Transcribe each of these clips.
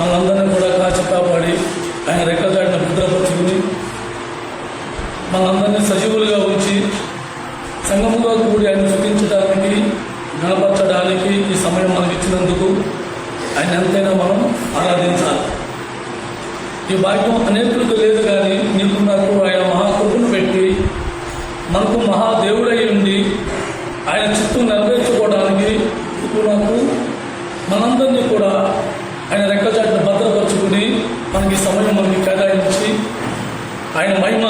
మనందరినీ కూడా కాచి కాపాడి ఆయన రెక్కచాటిన భద్రపరుచుకుని మనందరినీ సజీవులుగా ఉంచి సంఘముగా కూడి ఆయన స్తుతించడానికి గణపరచడానికి ఈ సమయం మనకి ఇచ్చినందుకు ఆయన ఎంతైనా మనం ఆరాధించాలి. ఈ భాగ్యం అనేకులకు లేదు, కానీ నీకు నాకు ఆయన మహాకృపను పెట్టి మనకు మహాదేవుడై ఉండి ఆయన చిత్తం నెరవేర్చుకోవడానికి నీకు నాకు మనందరినీ కూడా ఆయన రెక్కచాటును భద్రపరుచుకుని మనకి సమయం మనకి కేటాయించి ఆయన మహిమ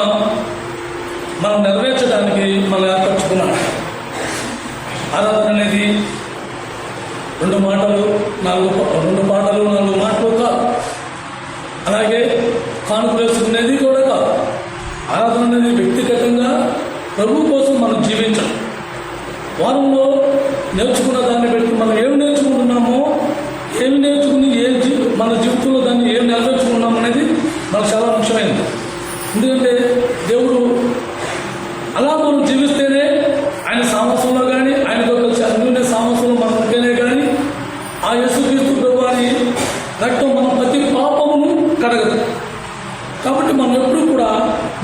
మనం నెరవేర్చడానికి మనం ఏర్పరచుకున్నాడు. ఆరాధన అనేది 2 పాటలు 4 మాటలు కాదు, అలాగే కానుక వేసుకునేది కూడా కాదు. ఆరాధన అనేది వ్యక్తిగతంగా ప్రభు కోసం మనం జీవించాలి. వారంలో నేర్చుకున్న దాన్ని బట్టి మనం ఏమి నేర్చుకుంటున్నామో, ఏమి నేర్చుకుని మన జీవితంలో దాన్ని ఏం నెరవేర్చుకున్నాం అనేది మనకు చాలా ముఖ్యమైనది. ఎందుకంటే దేవుడు అలా మనం జీవిస్తేనే ఆయన సామస్యంలో కానీ ఆయనతో కలిసి అన్యోన్య సామస్యంలో మనం ఉంటేనే కానీ ఆ యేసుక్రీస్తు ప్రభువారి రక్తం మన ప్రతి పాపమును కడగదు. కాబట్టి మనం ఎప్పుడూ కూడా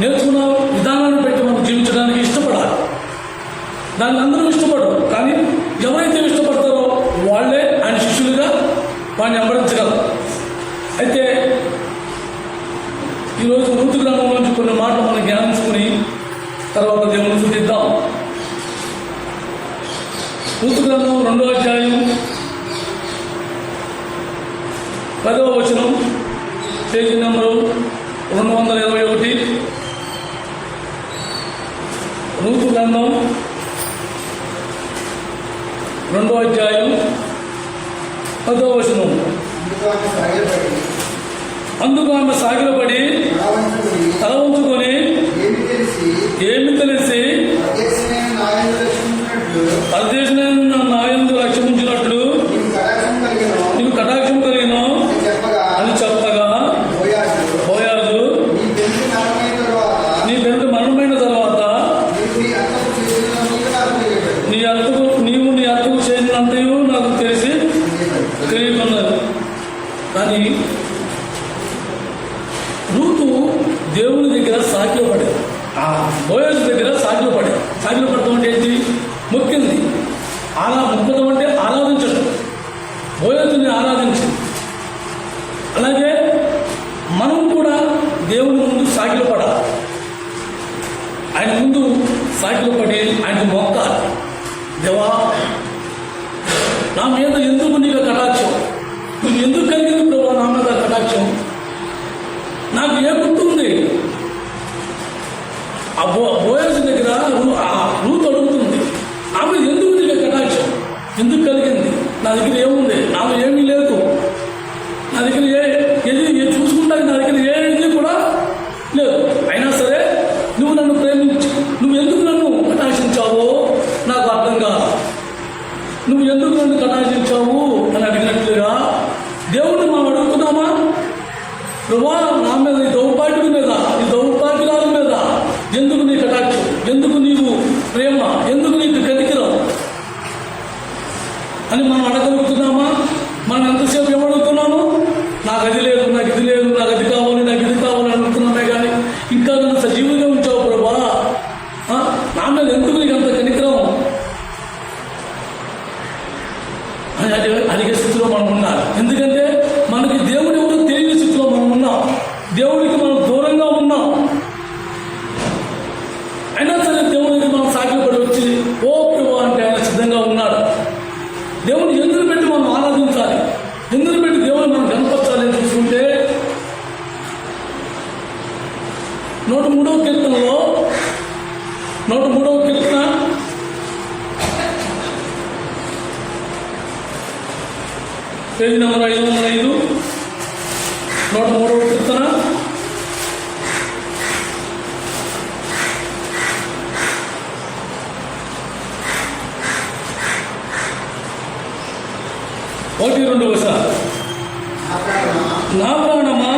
నేర్చుకున్న విధానాన్ని బట్టి మనం జీవించడానికి ఇష్టపడాలి. దాన్ని అందరూ ఇష్టపడరు, కానీ ఎవరైతే ఇష్టపడతారో వాళ్ళే ఆయన శిష్యులుగా వాడిని వెంబడించగలరు. అయితే ఈరోజు రూతు గ్రంథం నుంచి కొన్ని మాటలు మనం జ్ఞానించుకుని తర్వాత దేవుని స్తుతిద్దాం. రూతు గ్రంథం 2వ అధ్యాయం 10వ వచనం, పేజీ నెంబరు 221. రూతు గ్రంథం 2వ అధ్యాయం 10వ వచనం. అందుకు ఆమె సాగిలపడి తల ఉంచుకొని ఏమి తెలిసి పరదేశమైన నాయందు రక్షించినట్లు నీకు కటాక్షం కలిగిన అని చెప్పగా బోయాజు నీ తండ్రి మరణమైన తర్వాత నీవు నీ అత్తకు చేసినంతయు నాకు తెలిసి తెలియకున్నది. కానీ రూతు దేవుని దగ్గర సాగిలపడేది, ఆ బోయాజు దగ్గర సాగిలపడేది. సాగిలపడటం అంటే ఏంటి? మొక్కింది. మొక్కడం అంటే ఆరాధించడం, బోయాజుని ఆరాధించింది. అలాగే మనం కూడా దేవుని ముందు సాగిలపడాలి. ఆయన ముందు సాగిలపడి ఆయనకు మొక్కాలి. దేవా, నా మీద ఎందుకు నీకు కటాక్షం? నువ్వు ఎందుకు కలిగింది ప్రభు నా మీద కటాక్షం? నాకు ఏ గుర్తు ఉంది? ఆ బోయాజు దగ్గర రూతు అడుగుతుంది, నా మీద ఎందుకు నీకు కటాక్షం? ఎందుకు కలిగింది? నా దగ్గర ఏముంది? నాకు ఏమీ లేదు. నా దగ్గర ఏది చూసుకుంటానికి నా దగ్గర ఏది కూడా లేదు. అయినా సరే నువ్వు నన్ను ప్రేమించి నువ్వు ఎందుకు నన్ను కటాక్షించావో నాకు అర్థం కాదు. నువ్వు ఎందుకు నన్ను కటాక్షించావు అని అడిగినట్లుగా దేవుడిని మనం అడుగుతున్నామా? ప్రభా, నా మీద ఈ దౌర్భాగ్యుల మీద, ఈ దౌర్భాగ్యురాల మీద ఎందుకు నీ కటాక్షం? ఎందుకు నీవు ప్రేమ? ఎందుకు నీకు కనికరం అని మనం అడగలుగుతున్నామా? మనం ఎంతసేపు ఏమడుగుతున్నాము? నాకు అది లేదు, నాకు ఇది లేదు, నాకు అది కావాలి, నాకు ఇది కావాలి అనుకుంటున్నామే. కానీ ఇంకా నన్ను సజీవుగా ఉంచావు ప్రభా, నా మీద ఎందుకు నీకు అంత కనికరం అని అడిగే స్థితిలో మనం ఉండాలి. ఎందుకంటే మనకి దేవుడు ఎవరో తెలియని స్థితిలో మనం ఉన్నాం. దేవుడికి మనం దూరంగా ఉన్నాం. అయినా సరే దేవుడికి మనం సాగిపడి వచ్చి ఓ ప్రభు అంటే ఆయన సిద్ధంగా ఉన్నాడు. దేవుని ఎందుకు పెట్టి మనం ఆరాధించాలి, ఎందుకు పెట్టి దేవుని మనం కనపరచాలి అని చూసుకుంటే 103వ కీర్తనలో 103వ కీర్తన పేజీ నెంబర్ 505, 103వ కీర్తన 1-2 నా ప్రాణమా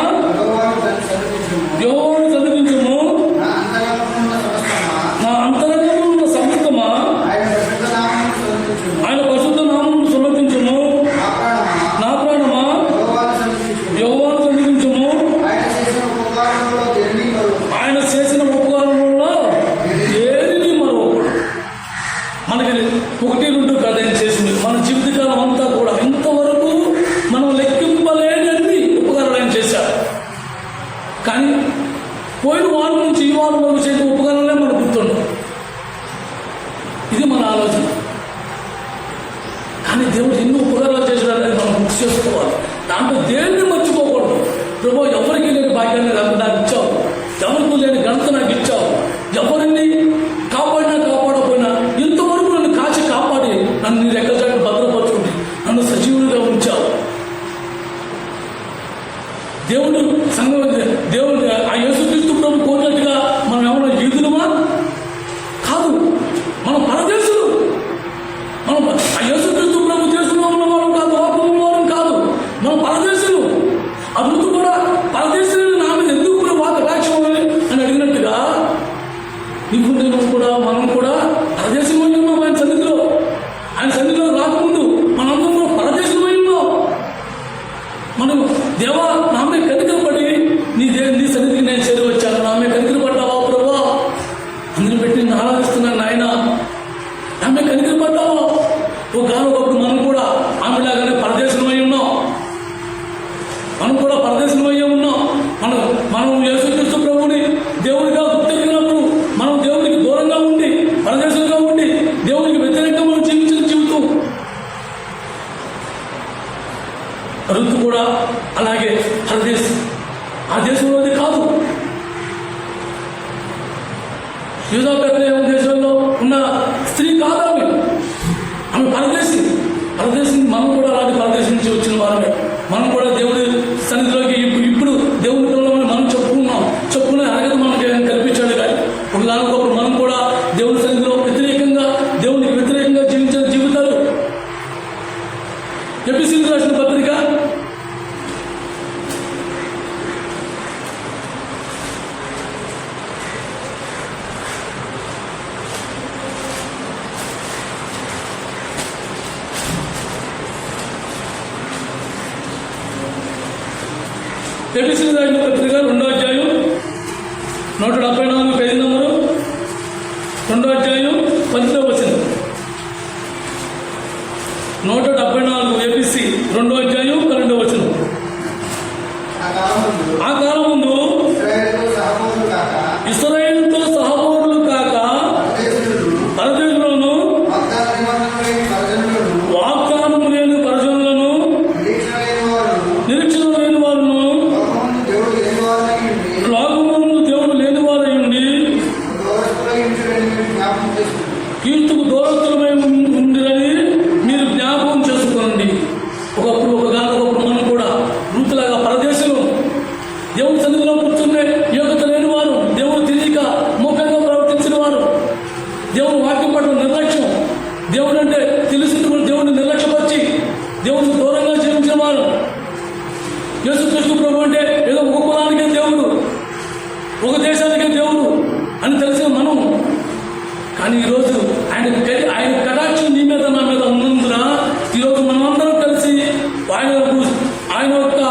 యెహోవాను సన్నిధించుము, నా అంతరంగములో ఉన్న సమస్తమా ఆయన పరిశుద్ధ నామమును సన్నతించుము. నా ప్రాణమా దేన్ని మర్చిపోకూడదు. ప్రభు, ఎవరికి లేని భాగ్యాన్ని నాకు ఇచ్చావు, ఎవరికి లేని ఘనత నాకు ఇచ్చావు. ఎవరిని కాపాడినా కాపాడకపోయినా ఇంతవరకు నన్ను కాచి కాపాడి నన్ను నీ రెక్కచాటు భద్రపరచుకుంది, నన్ను సజీవులుగా ఉంచావు. దేవుడు ఆ యేసుక్రీస్తు ప్రభు కోరినట్టుగా మనం ఏమన్నా యూదులమా? కాదు, మనం పరదేశులు. మనం ఆ యేసుక్రీస్తు ప్రభు దేశంలో ఉన్న వాళ్ళం కాదు, లోకం వారం కాదు, మనం పరదేశులు. ఆ ఋతు కూడా పరదేశులు నా మీద ఎందుకు వాక్యం అని అడిగినట్టుగా ఇప్పుడు నేను కూడా మనం కూడా పరదేశమై ఉన్నాం. ఆయన సన్నిధిలో రాకముందు మనందరం కూడా పరదేశమై ఉన్నాం. మనం దేవా నా మీద కనికరపడి నీ సన్నిధికి నేను చేరి వచ్చాను, నా మీద కనికరపడ్డావా ప్రభా? అందుని పెట్టి నేను ఆరాధిస్తున్నాను నాయన. నా మీద కనికరపడ్డావా? ఒకప్పుడు మనం కూడా ఆమెలాగానే పరదేశమై ఉన్నాం. మనం కూడా పరదేశమై ఉన్నాం. మనం యేసుక్రీస్తు ప్రభుని దేవుడిగా గుర్తించినప్పుడు మనం దేవుడికి దూరంగా ఉండి పరదేశంగా ఉండి దేవుడికి వ్యతిరేకంగా మనం జీవించిన జీవితం. ఋతు కూడా అలాగే పరదేశం, ఆ దేశంలోది కాదు. యూదా బెత్లెహేము దేశంలో ఉన్న స్త్రీ కాదు ఆమె పరదేశి. మనం కూడా అలాంటి పరదేశం నుంచి వచ్చిన వారమే. మనం కూడా దేవుడి సన్నిధిలోకి ఇప్పుడు దేవుని పిల్లలని మనం చెప్పుకునే అర్హత మనకి కల్పించాడు. కానీ ఒకదానికొకరు మనం కూడా దేవుని సన్నిధిలో దేవునికి వ్యతిరేకంగా జీవించిన జీవితాలు. ఎఫెసీయులకు రాసిన పత్రిక 2వ అధ్యాయం 174 పేజీ నంబరు 2వ అధ్యాయం 10వ వచనం. 174 ఏబిసి 2వ అధ్యాయం 12వ వచనం. ఆ కాలం ముందు ఇశ్రాయేలుతో సహపౌరులు కాక పరదేశులను, వాగ్దానం లేని పరజనులను, నిరీక్షణ లేని వారును, లోకమును దేవుడు లేని వారై ఉండి కీర్తుకు దూరస్తులమై ఉండిరని మీరు జ్ఞాపకం చేసుకోండి. ఒకప్పుడు మనం కూడా వృత్తులాగా పరదేశంలో దేవుని సన్నిధిలో కూర్చుంటే యోగ్యత లేని వారు, దేవుడు తెలియక మూకంగా ప్రవర్తించిన వారు, దేవుని వాక్యం పట్ల నిర్లక్ష్యం, దేవుడు అంటే తెలిసిన దేవుడిని నిర్లక్ష్యపరిచి దేవుడికి దూరంగా జీవించిన వారు. యేసుక్రీస్తు ప్రభు అంటే ఏదో ఒక కులానికే దేవుడు, ఒక దేశానికే దేవుడు అని తెలిసిన మనం. కానీ ఈరోజు ఆయన కటాక్షం నీ మీద నా మీద ఉన్నందున ఈరోజు మనమందరం కలిసి ఆయన యొక్క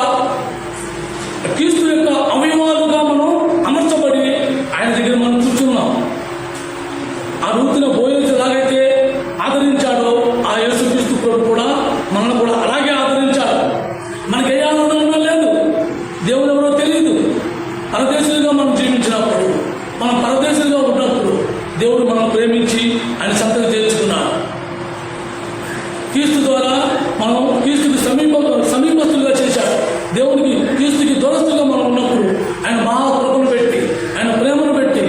క్రీస్తు యొక్క అవయవాలుగా మనం అమర్చబడి ఆయన దగ్గర మనం కూర్చున్నాం. ఆ రూతున బోయజు ఎలాగైతే ఆదరించాడో ఆ యేసుక్రీస్తు ప్రభు కూడా మనల్ని కూడా అలాగే ఆదరించాడు. మనకి ఏ ఆనందం లేదు, దేవుడు ఎవరో తెలియదు. పరదేశులుగా మనం జీవించినప్పుడు, మనం పరదేశులుగా ఉన్నప్పుడు దేవుడు మనం ప్రేమించి ఆయన సంతకు చేర్చుకున్నాడు. క్రీస్తు ద్వారా మనం క్రీస్తుకి సమీపస్తులుగా చేశాడు. దేవునికి క్రీస్తుకి దూరస్తులుగా మనం ఉన్నప్పుడు ఆయన మహాకృపను పెట్టి, ఆయన ప్రేమను పెట్టి,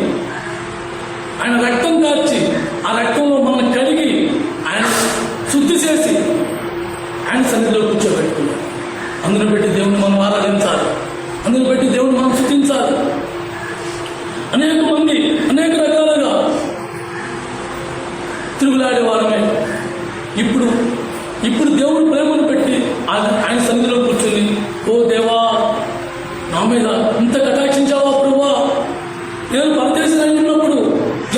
ఆయన రక్తం కార్చి ఆ రక్తంలో మనం కడిగి ఆయన శుద్ధి చేసి ఆయన సన్నిధిలో కూర్చోబెట్టుకున్నాడు. అందును పెట్టి దేవుని మనం ఆరాధించాలి, అందును పెట్టి దేవుని మనం స్తుతించాలి. అనేక మంది అనేక రకాలుగా తిరుగులాడే వారమే. ఇప్పుడు దేవుడు ప్రేమను పెట్టి ఆయన సన్నిధిలో కూర్చొని, ఓ దేవా నా మీద ఇంత కటాక్షించావా ప్రభువా, నేను పరదేశంలో ఉన్నప్పుడు,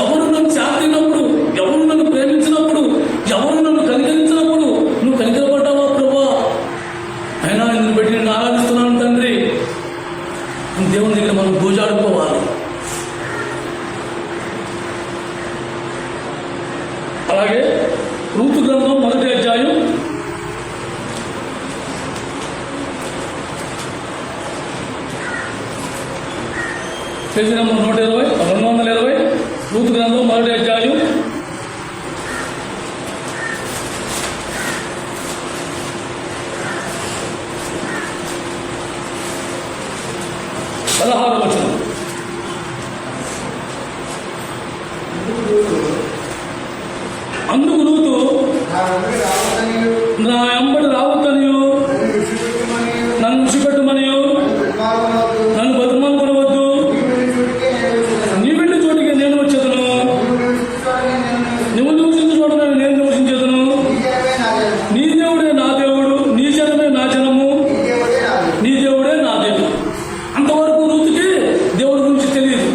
ఎవరు నన్ను శాంతినప్పుడు, ఎవరు నన్ను ప్రేమించినప్పుడు, ఎవరు నన్ను కనికరించినప్పుడు నువ్వు కనికరపడ్డావా ప్రభువా, అయినా నిన్ను పెట్టి నేను ఆరాధిస్తున్నాను తండ్రి. దేవుని దగ్గర మనం గోజాడుకోవాలి. అలాగే రూతు గ్రంథం 1వ అధ్యాయం 220 రూతు గ్రంథం 1వ అధ్యాయం 220 16వ వచనం. అందుకు రూతు నా వెంబడి రావద్దనియు నన్ను విడిచిపెట్టమనియు నన్ను బతుమాలుకొనవద్దు, నీ వెళ్ళి చోటికి నేను వచ్చేదను, నువ్వు నివసించు చోట నేను నివసించేదను, నీ దేవుడే నా దేవుడు, నీ జనమే నా జనము, నీ దేవుడే నా దేవుడు. అంతవరకు రూతుకి దేవుడి గురించి తెలియదు,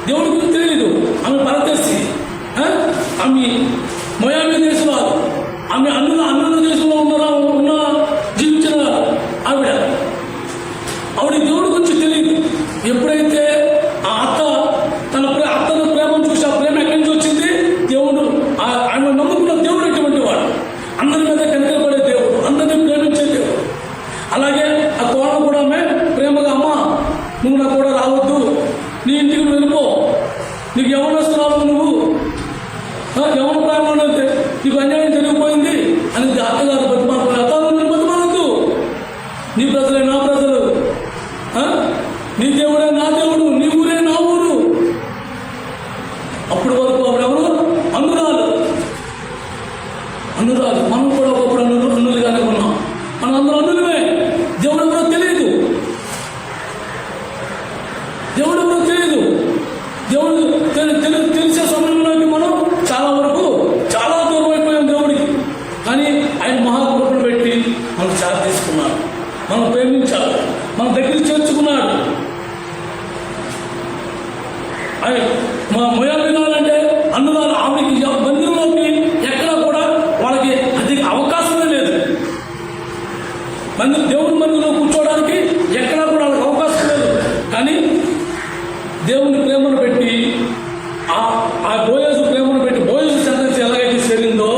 దేవుడి గురించి తెలియదు. ఆమె పరదేశి, ఆమె మోయాబు దేశంలో, ఆమె అన్నుల దేశంలో ఉన్న జీవించిన ఆవిడ దేవుడి గురించి తెలియదు. ఎప్పుడైతే ఆ అత్తను ప్రేమను చూసి ఆ ప్రేమ ఎక్కడి నుంచి వచ్చింది? దేవుడు, ఆమె నమ్ముకున్న దేవుడు ఎటువంటి వాడు, అందరి మీద కనికరపడే దేవుడు, అందరినీ ప్రేమించే దేవుడు. అలాగే ఆ కోడలు కూడా ఆమె ప్రేమగా, అమ్మ నువ్వు నాకు కూడా రావద్దు, నీ ఇంటికి నువ్వు వెళ్ళిపో, నీకు యవనస్తురాలు, నువ్వు యవన ప్రాయంలో నీకు అన్యాయం జరిగిపోయింది అని అత్తగారు బతిమాలుకుని, అత్తను నేను బతిమాలద్దు, నీ ప్రజలే నా ప్రజలు, నీ దేవుడే నా దేవుడు, నీ ఊరే నా ఊరు. అప్పటి వరకు ఆవిడెవరు? అన్నురాలు. మనం కూడా ఒకప్పుడు అన్నులుగానే ఉన్నాం, మనం అందరూ అన్నులమే. దేవుడు ఎవరో తెలియదు, దేవుడు తెలిసే సమయంలోకి మనం చాలా వరకు చాలా దూరం అయిపోయాం దేవుడికి. కానీ ఆయన మహాకృపను పెట్టి మనకు చాటు తీసుకున్నాడు, మనం ప్రేమించాడు, మన దగ్గర చేర్చుకున్నాడు. మా మొయాబీనాలంటే అన్నదాలు ఆవిడకి బంధువులోకి ఎక్కడా కూడా వాళ్ళకి అది అవకాశమే లేదు. దేవుడి మందిలో కూర్చోవడానికి ఎక్కడా కూడా వాళ్ళకి అవకాశం లేదు. కానీ దేవుని ప్రేమను పెట్టి ఆ బోయజు ప్రేమను పెట్టి బోయజు సంతతి ఎలాగైతే చేరిందో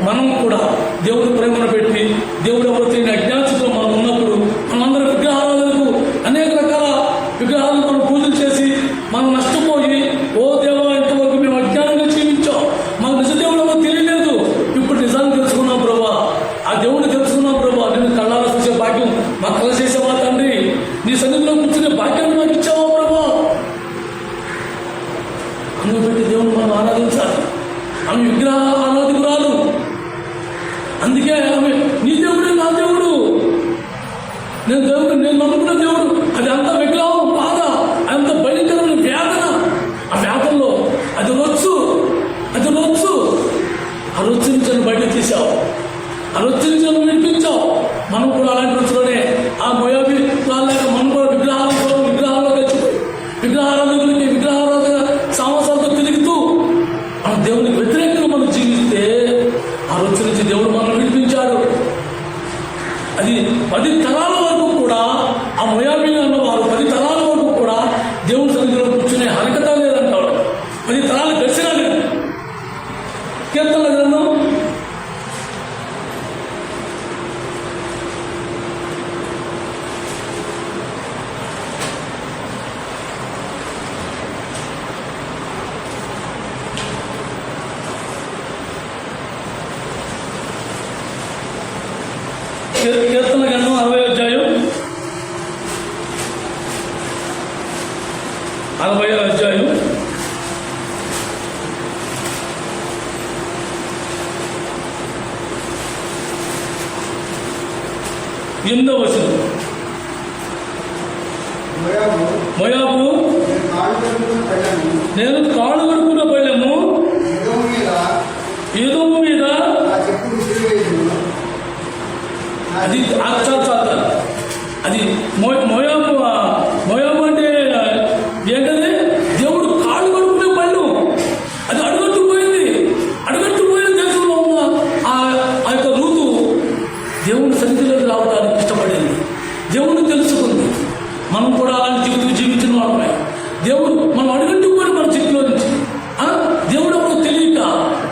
మనం కూడా దేవుడి ప్రేమను పెట్టి దేవుడు ఎవరు తెలియని అజ్ఞానంలో మనం ఉన్నప్పుడు మనందరం విగ్రహాలకు అనేక రకాల విగ్రహాలను మనం పూజలు చేసి మనం నష్టపోయి, ఓ దేవా ఇంతవరకు మేము అజ్ఞానంగా జీవించాం, మాకు నిజ దేవుడు ఎవరు తెలియలేదు, ఇప్పుడు నిజాన్ని తెలుసుకున్నాం ప్రభా, ఆ దేవుడిని తెలుసుకున్నాం ప్రభా, నేను కళ్ళారా చూసే భాగ్యం మాకు కళ చేసేవా తండ్రి, నీ సన్నిధిలో కూర్చునే భాగ్యాన్ని మాకు ఇచ్చావా ప్రభా. అందుకు పెట్టి దేవుడు మనం ఆరాధించాలి. ఆమె విగ్రహ ఆరాధకురాలు, అందుకే ఆమె నీ దేవుడే నా దేవుడు, నేను నమ్ముకున్న దేవుడు. అది అంత విగ్రహం బాధ, అంత భయంకరమైన వేదన. ఆ వేదనలో అది రొచ్చు, ఆ రొచ్చు నుంచి బయట తీసావు, ఆ రొచ్చు నుంచి వినిపించావు. మనం కూడా అలాంటి రొచ్చులోనే ఆ మొయాబీ వాళ్ళగా మనం కూడా విగ్రహాల్లో కలిసిపోయి విగ్రహారాధకులకి విగ్రహారాధన సామసాలతో తిరుగుతూ మన దేవునికి వ్యతిరేకంగా మనం జీవిస్తే ఆ రొచ్చు నుంచి దేవుడు మనం విడిపించాడు. అది 10 తరాల వరకు కూడా ఆ మొయాబీ అన్న వారు 10 తరాల వరకు కూడా దేవుని సన్నిధిలో కూర్చునే హరకత లేదంటాడు. 10 తరాలు గడిచినా లేదు. కీర్తనల గ్రంథం 60వ అధ్యాయం 8వ వచనం. మోయాబు నేను కాళ్ళు కడుక్కున్న పళ్ళెము ఎదోము మీద అది అది మోయాబు అంటే ఏంటది? దేవుడు కాళ్ళు కడుక్కునే పళ్ళు. అది అడుగట్టుపోయిన దేశంలో ఉన్న ఆ యొక్క రూతు దేవుని సన్నిధిలోకి రావడానికి ఇష్టపడింది, దేవుడిని తెలుసుకుంది. మనం కూడా అలాంటి జీవితం జీవించిన వాళ్ళమే. దేవుడు మనం అడుగట్టుకొని మన చేతిలో నుంచి దేవుడు ఎవరో తెలియక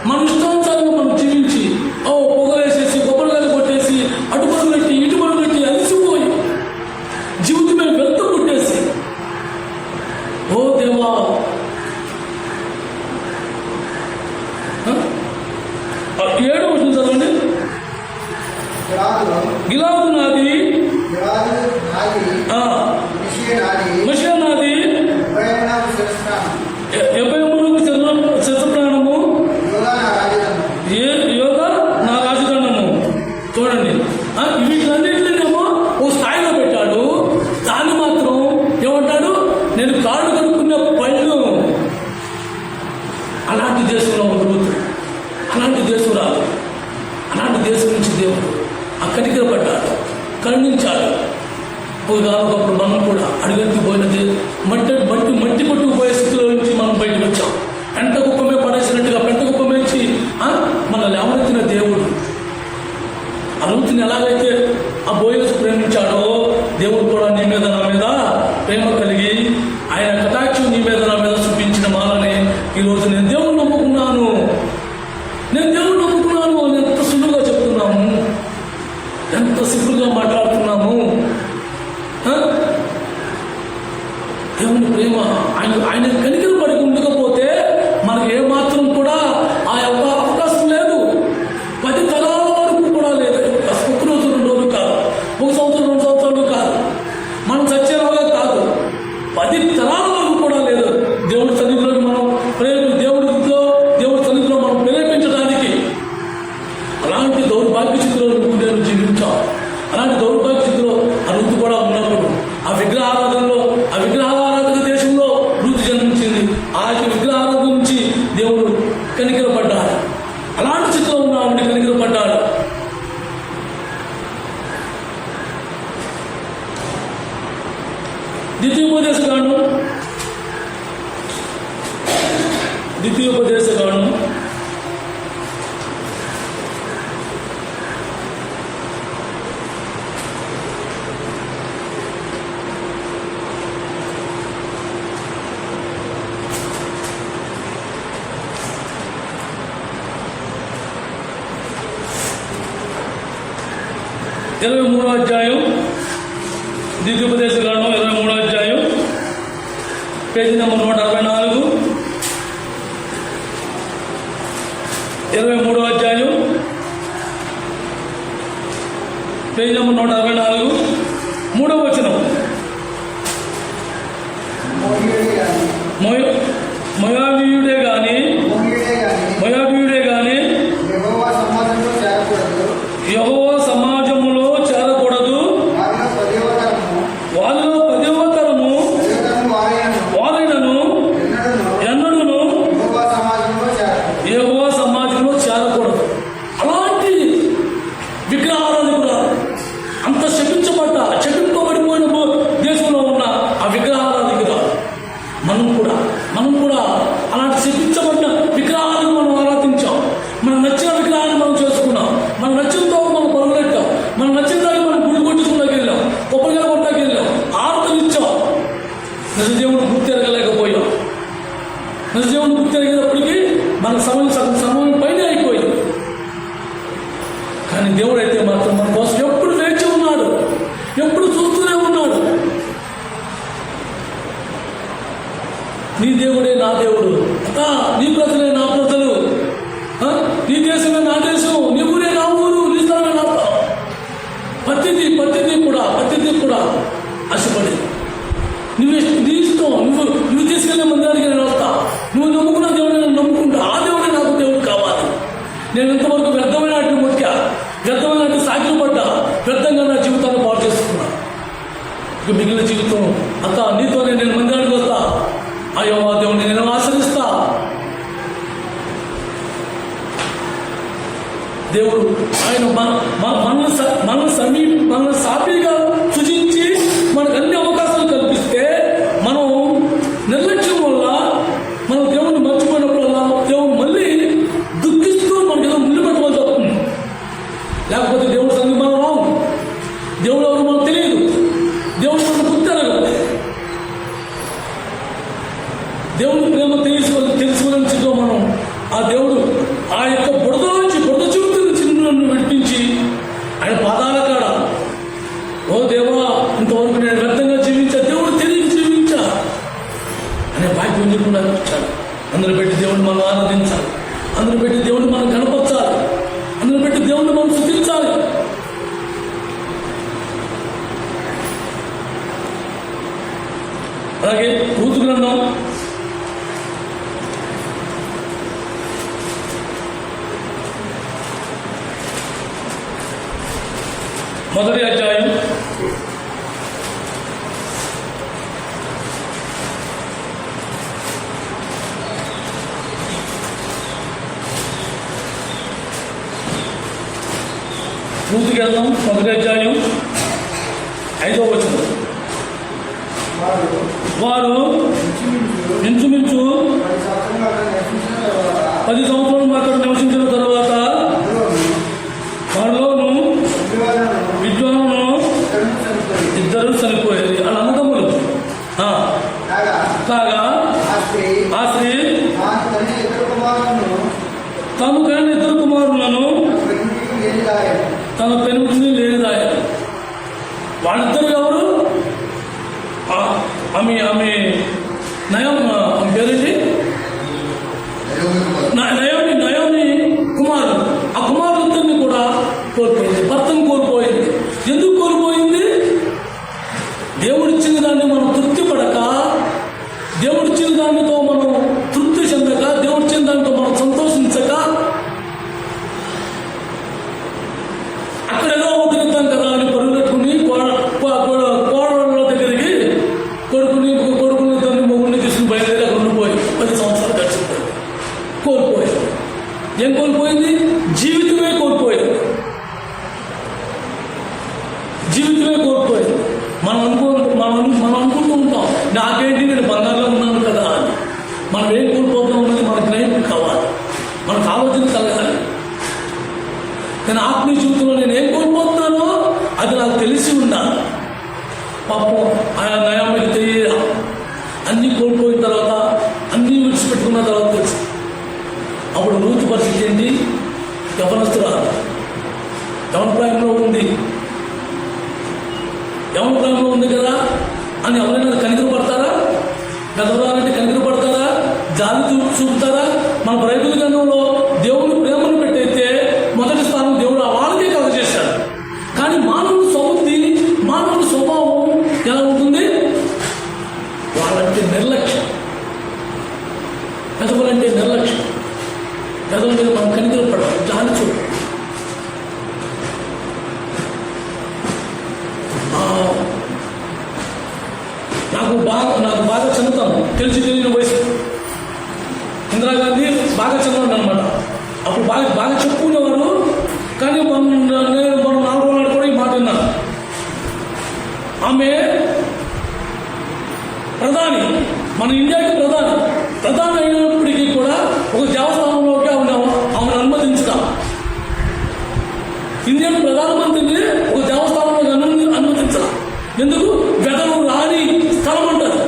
మన ఇష్టానుసారంగా మనం జీవించి పొగలేసేసి కొబ్బరికాయలు కొట్టేసి అటుపరులు పెట్టి ఇటుపరులు పెట్టి అలసిపోయి జీవితమే వెళ్తూ పుట్టేసి, ఓ దేవా ఏడో వచ్చింది చదవండి. గిలాదు నాది, మెషియా ఒకప్పుడు మనం కూడా అడుగెత్తి పోయినది మట్టి కొట్టుకుపోయే స్థితిలో నుంచి మనం బయటకు వచ్చాం. పెంట కుప్పమే పడేసినట్టుగా పెంట కుప్పమేసి మనల్ని లేవనెత్తిన దేవుడు. ఆ రూతుని ఎలాగైతే ఆ బోయజు ప్రేమించాడో దేవుడు కూడా నీ మీద నా మీద ప్రేమ కలిగి ఆయన కటాక్షం నీ మీద నా మీద చూపించిన మాలని ఈరోజు నేను దేవుడు నమ్ముకున్నాను అని ఎంత సులువుగా చెప్తున్నాము, ఎంత సింపుల్గా మాట్లాడుతున్నాము. దేవుని ప్రేమ ఆయన కనికర పడి ఉండకపోతే మనకు ఏమాత్రం కూడా ఆ యొక్క అవకాశం లేదు. 10 తరాల వరకు కూడా లేదు. ఒక రోజు 2 రోజులు కాదు, 1 సంవత్సరం 2 సంవత్సరాలు కాదు, మనం చచ్చేలాగా కాదు, 10 తరాల వరకు కూడా లేదు. దేవుడి సన్నిధిలో మనం దేవుడి సన్నిధిలో మనం ప్రేరేపించడానికి అలాంటి దౌర్భాగ్య స్థితిలో నేను జీవించాం. అలాంటి దౌర్భాగ్య స్థితిలో ఆ ఋతు కూడా ఉన్నప్పుడు ఆ విగ్రహారాధన దేశంలో ఋతు జన్మించింది. ఆ విగ్రహారాధన నుంచి దేవుడు కనికరపడ్డాడు. అలాంటి స్థితిలో ఉన్న ఆవిడ కనికరపడ్డాడు. ద్వితీయోపదేశ కాండం 23వ అధ్యాయం, ద్వితీయోపదేశ కాండం 23వ అధ్యాయం, పేజీ నెంబర్ 164. 23వ అధ్యాయం, పేజీ నెంబర్ 164, 3వ వచనం. మొయాబీయుడే గాని యెహోవా సమాజములో చేరకూడదు. వాళ్ళలో 10వ తరము వారైనను ఎన్నడూను యెహోవా సమాజంలో చేరకూడదు. అలాంటి విగ్రహారాధికురాలు, అంత శపింపబడిపోయిన దేశంలో ఉన్న ఆ విగ్రహారాధికురాలు మనం కూడా అలాంటి శపించబడిన విగ్రహాలను మనం ఆరాధించాం. మనకు నచ్చిన విగ్రహాన్ని మనం చేసుకున్నాం. మన నచ్చింతో మనం పరుగులెట్టాం. మనం నచ్చిన దాన్ని మనం గుడి కొట్టుకున్నాకి వెళ్ళాం, కొబ్బరిగా కొట్టాకి వెళ్ళాం, ఆరాధనిచ్చాం. నిజదేవుని గుర్తెరగలేకపోయాం. నిజదేవుని గుర్తెరిగేటప్పటికీ మన సమయం పైన అయిపోయింది. కానీ దేవుడు అయితే మాత్రం మన కోసం ఎప్పుడు వేచి ఉన్నాడు, ఎప్పుడు చూస్తూనే ఉన్నాడు. నీ దేవుడే నా దేవుడు, నీ ప్రజలే నా ప్రజలు, నీ దేశమే నా దేశం, నీ ఊరే నా ఊరు, నీ స్థలమే నా స్థలం. ప్రతిదీ కూడా ఆశపడి నీ ఇష్టం, నువ్వు తీసుకెళ్లే మందిరానికి నేను వస్తా, నువ్వు నమ్ముకున్న దేవుడిని నేను నమ్ముకుంటా, ఆ దేవుడే నాకు దేవుడు కావాలి. నేను ఇంతవరకు వ్యర్థమైన వాటిని మొక్కా, వ్యర్థమైన వాటిని సాగిలు పడ్డా, వ్యర్థంగా నా జీవితాన్ని పాడు చేసుకున్నా. ఇక మిగిలిన జీవితం నీతోనే నేను మందిరానికి వస్తా, అయ్యో ఆ దేవుడిని నేను ఆశ్రయిస్తా. దేవుడు ఆయన మన సాపిగా సృజించి మనకు అన్ని అవకాశాలు కల్పిస్తే మనం నిర్లక్ష్యం వల్ల మనం దేవుడిని మర్చిపోయినప్పుడల్లా దేవుడు మళ్ళీ దుఃఖిస్తూ మనకి ఏదో ముళ్ళు పెట్టవలసి వస్తుంది. లేకపోతే దేవుడు సంగతి మనం రావు, దేవుడు ఎవరు మనకు తెలియదు, దేవుడు మనకు గుర్తెరగదు. దేవుని ప్రేమ తెలుసుకోవడం మనం ఆ దేవుడు ఆ యొక్క బురద జీవితం నుంచి నన్ను విడిపించి ఆయన పాదాల కాడ, ఓ దేవా ఇంతవరకు నేను వ్యర్థంగా జీవించా, దేవుడు తెలియక జీవించా అనే భాగ్యం చెప్పకుండా ఇచ్చాడు. అందులో పెట్టి దేవుడిని మనం ఆరాధించాలి, అందులో పెట్టి దేవుడిని మనం కనపరచాలి, అందులో పెట్టి దేవుడిని మనం స్తుతించాలి. అలాగే రూతు గ్రంథం 1వ అధ్యాయం, 1వ అధ్యాయం 5వ వచనం. వారు ఇంచుమించు 10 సంవత్సరాలు అక్కడ నివసించిన తర్వాత వారిలోను విద్వాను ఇద్దరు చనిపోయేది. వాళ్ళ అన్నదమ్ములు. కాగా ఆ స్త్రీ తాను కానీ 2 కుమారులను తన పెనుగుని లేనిదాయ. వాళ్ళిద్దరు ఎవరు? ఆమె నయం పేరేంటి? నయోమి కుమారుడు. ఆ కుమారులిద్దరిని కూడా కోల్పోయింది. భర్తను కోల్పోయింది. ఎందుకు కోల్పోయింది? దేవుడిచ్చిన దాన్ని మనం తృప్తి పడక, దేవుడిచ్చిన దానితో మనం తృప్తి చెందక, దేవుడిచ్చిన దానితో మనం సంతోషించక, అక్కడ ఏదో వదిలిద్దాం కదా అని పరుగెట్టుకుని కోడళ్ళ దగ్గరికి కొడుకుని ఇద్దరిని మొగుడిని తీసుకుని బయలుదేరి అక్కడ ఉండిపోయి 10 సంవత్సరాలు గడిచిపోయి కోల్పోయి. ఏం కోల్పోయింది? జీవితమే కోల్పోయింది. జీవితమే కోల్పోయింది. మనం అనుకుంటూ ఉంటాం, నాకేంటి, నేను బంగారులో ఉన్నాను కదా అని. మనం ఏం కోల్పోతాం అన్నది మనకు గ్రహింపు కావాలి, మనకు ఆలోచన కలగాలి. నేను ఆత్మీయ జీవితంలో నేను ఏం కోల్పోతున్నానో అది నాకు తెలిసి ఉండాలి. పాపం ఆయన నయానికి తెలియదు. అన్నీ కోల్పోయిన తర్వాత, అన్నీ విడిచిపెట్టుకున్న తర్వాత తెలుసు. అప్పుడు రూతు పరిస్థితి ఏంటి? యవనస్తురాలు, యవన ప్రాయంలో ఉంది. యవన ప్రాయంలో ఉంది కదా అని ఎవరైనా కనికరు పడతారా? పెద్దవారంటే కనికరు పడతారా? జాలి చూపుతారా? మన బైబిల్ గ్రంథంలో దేవుని ప్రేమను పెట్టయితే మొదటి స్థానం దేవుడు ఆ వాళ్ళకే కలగజేశాడు. కానీ మానవుని స్వభావం ఎలా ఉంటుంది? వాళ్ళంటే నిర్లక్ష్యం. పెదవులంటే నిర్లక్ష్యం. పెదవుల మీద మనం కనికరు పడాలి, జాలి చూడాలి. నాకు బాగా చిన్నతనం, తెలియని వయసు. ఇందిరాగాంధీ బాగా చిన్నవాడు అనమాట. అప్పుడు బాగా చెప్పుకునేవారు. కానీ నేను 4 రోజులు కూడా ఈ మాట విన్నాను. ఆమె ప్రధాని, మన ఇండియాకి ప్రధాని అయినప్పటికీ కూడా ఒక దేవస్థానంలోకి ఆమెను అనుమతించుతాం. ఇండియన్ ప్రధానమంత్రిని ఒక దేవస్థానంలోకి అనుమతించాలి. ఎందుకు? వెదలు రాని స్థలం అంటారు.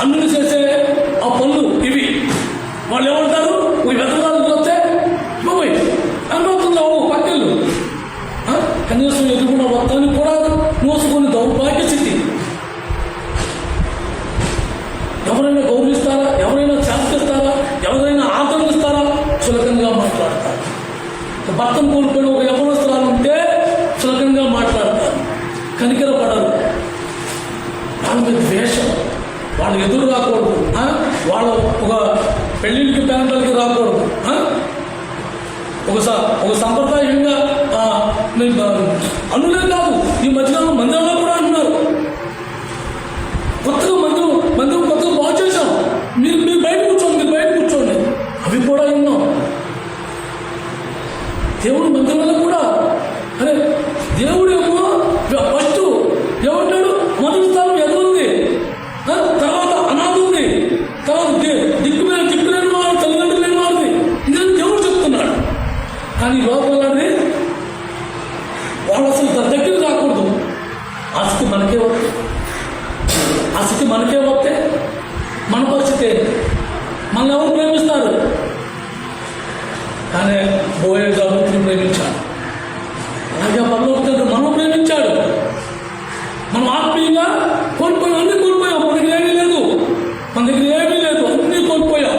అన్నులు చేసే ఆ పనులు ఇవి. వాళ్ళు ఏమంటారు? వెదలు వస్తే అనుమతుల్లో పక్కలు కనీసం ఎదుర్కొన్న మొత్తాన్ని కూడా మోసుకొని దౌర్భాగ్య స్థితి. ఎవరైనా గౌరవిస్తారా? ఎవరైనా శాస్త్రిస్తారా? ఎవరైనా ఆదరణిస్తారా? చులకంగా మాట్లాడతారు. భర్తను కోల్పోయిన ఒక యవనస్తురాలు ఉంటే చులకంగా మాట్లాడతారు, కనికర పడరు. వాళ్ళ మీద ద్వేషం. వాళ్ళు ఎదురు రాకూడదు. వాళ్ళ ఒక పెళ్లిళ్ళకి పేరంటాలకి రాకూడదు. ఒక సంప్రదాయంగా అనులే కాదు, ఈ మధ్యకాలం మందిరంలో కూడా అంటున్నారు, కొత్తగా మందిరం కొత్తగా బాగు చేశాం, మీరు బయట కూర్చోండి. అవి కూడా విన్నాం. దేవుడు మందిరంలో కూడా అరే దేవుడేమో ఫస్ట్ ఏమంటాడు? మొదటి స్థానం ఎదురుంది, తర్వాత అనాథ ఉంది, తర్వాత దిక్కులేని వారు, తల్లిదండ్రులు లేని వారిది. ఇదని దేవుడు చెప్తున్నాడు. కానీ లోపల వాళ్ళు అసలు దగ్గర రాకూడదు. ఆ స్థితి మనకే వస్తే మన పరిస్థితి. మనల్ని ఎవరు ప్రేమిస్తారు? కానీ బోయేజ్ అభివృద్ధిని ప్రేమించాడు. అలాగే పరలోక తండ్రి మనం ప్రేమించాడు. మనం ఆత్మీయంగా కోల్పోయాం. అన్నీ కోల్పోయాం. మన దగ్గర ఏమీ లేదు. అన్నీ కోల్పోయాం.